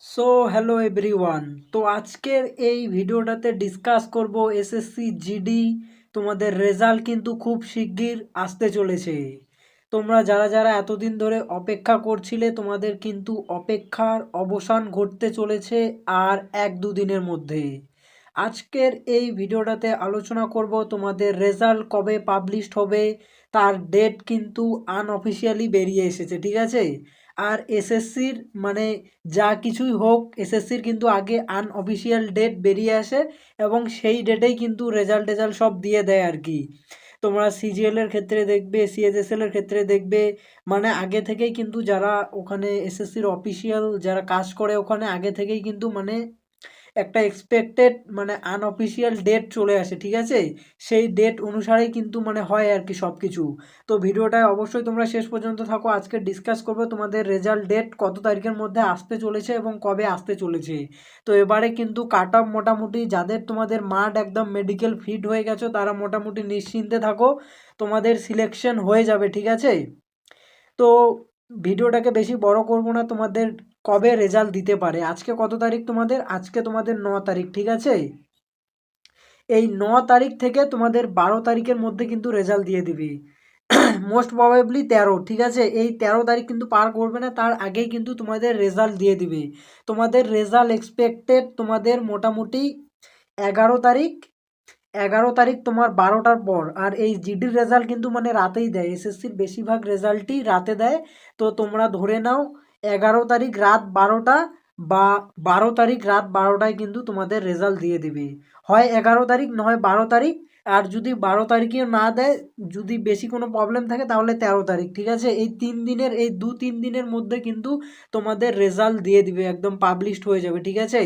So hello everyone. তো আজকের এই ভিডিওটাতে ডিসকাস করব এসএসসি জিডি তোমাদের রেজাল্ট কিন্তু খুব শিগগির আসতে চলেছে। তোমরা যারা যারা এতদিন ধরে অপেক্ষা করছিলে তোমাদের কিন্তু অপেক্ষার অবসান ঘটতে চলেছে আর 1-2 দিনের মধ্যে। আজকের এই ভিডিওটাতে আলোচনা করব তোমাদের রেজাল্ট কবে পাবলিশড হবে, তার ডেট কিন্তু আনঅফিসিয়ালি বেরিয়ে এসেছে, ঠিক আছে। আর এসএসসির মানে যা কিছুই হোক, এসএসসির কিন্তু আগে আনঅফিসিয়াল ডেট বেরিয়ে আসে এবং সেই ডেটেই কিন্তু রেজাল্ট সব দিয়ে দেয় আর কি। তোমরা সিজিএল এর ক্ষেত্রে দেখবে, সিএইচএসএল এর ক্ষেত্রে দেখবে, মানে আগে থেকেই কিন্তু যারা ওখানে এসএসসির অফিসিয়াল যারা কাজ করে ওখানে আগে থেকেই কিন্তু মানে একটা এক্সপেক্টেড মানে আনঅফিসিয়াল ডেট চলে আসে, ঠিক আছে। সেই ডেট অনুসারেই কিন্তু মানে হয় আর কি সব কিছু। তো ভিডিওটায় অবশ্যই তোমরা শেষ পর্যন্ত থাকো। আজকে ডিসকাস করবো তোমাদের রেজাল্ট ডেট কত তারিখের মধ্যে আসতে চলেছে এবং কবে আসতে চলেছে। তো এবারে কিন্তু কাট অফ মোটামুটি যাদের তোমাদের মাঠ একদম মেডিকেল ফিট হয়ে গেছো তারা মোটামুটি নিশ্চিন্তে থাকো, তোমাদের সিলেকশন হয়ে যাবে, ঠিক আছে। তো ভিডিওটাকে বেশি বড় করব না। তোমাদের কবে রেজাল্ট দিতে পারে, আজকে কত তারিখ তোমাদের, আজকে তোমাদের 9 তারিখ, ঠিক আছে। এই 9 তারিখ থেকে তোমাদের 12 তারিখের মধ্যে কিন্তু রেজাল্ট দিয়ে দিবি। মোস্ট প্রবাবলি 13, ঠিক আছে। এই 13 তারিখ কিন্তু পার করবে না, তার আগেই কিন্তু তোমাদের রেজাল্ট দিয়ে দিবে। তোমাদের রেজাল্ট এক্সপেক্টেড তোমাদের মোটামুটি 11 তারিখ। 11 তারিখ তোমার 12টার পর। আর এই জিডির রেজাল্ট কিন্তু মানে রাতেই দেয়, এসএসসির বেশিরভাগ রেজাল্টই রাতে দেয়। তো তোমরা ধরে নাও 11 তারিখ রাত 12টা বা 12 তারিখ রাত 12টায় কিন্তু তোমাদের রেজাল্ট দিয়ে দিবে। হয় 11 তারিখ নয় 12 তারিখ। আর যদি 12 তারিখেও না দেয়, যদি বেশি কোনো প্রবলেম থাকে তাহলে 13 তারিখ, ঠিক আছে। এই 3 দিনের, এই 2-3 দিনের মধ্যে কিন্তু তোমাদের রেজাল্ট দিয়ে দিবে, একদম পাবলিশড হয়ে যাবে, ঠিক আছে।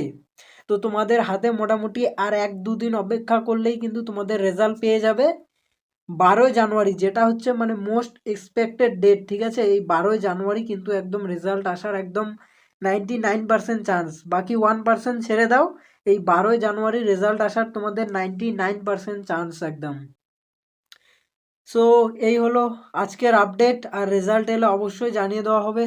তো তোমাদের হাতে মোটামুটি আর 1-2 দিন অপেক্ষা করলেই কিন্তু তোমাদের রেজাল্ট পেয়ে যাবে। 12ই জানুয়ারি যেটা হচ্ছে মানে মোস্ট এক্সপেক্টেড ডেট, ঠিক আছে। এই 12ই জানুয়ারি কিন্তু একদম রেজাল্ট আসার একদম 99% চান্স, বাকি 1% ছেড়ে দাও। এই 12ই জানুয়ারি রেজাল্ট আসার তোমাদের 99% চান্স একদম। সো এই হলো আজকের আপডেট, আর রেজাল্ট এলে অবশ্যই জানিয়ে দেওয়া হবে।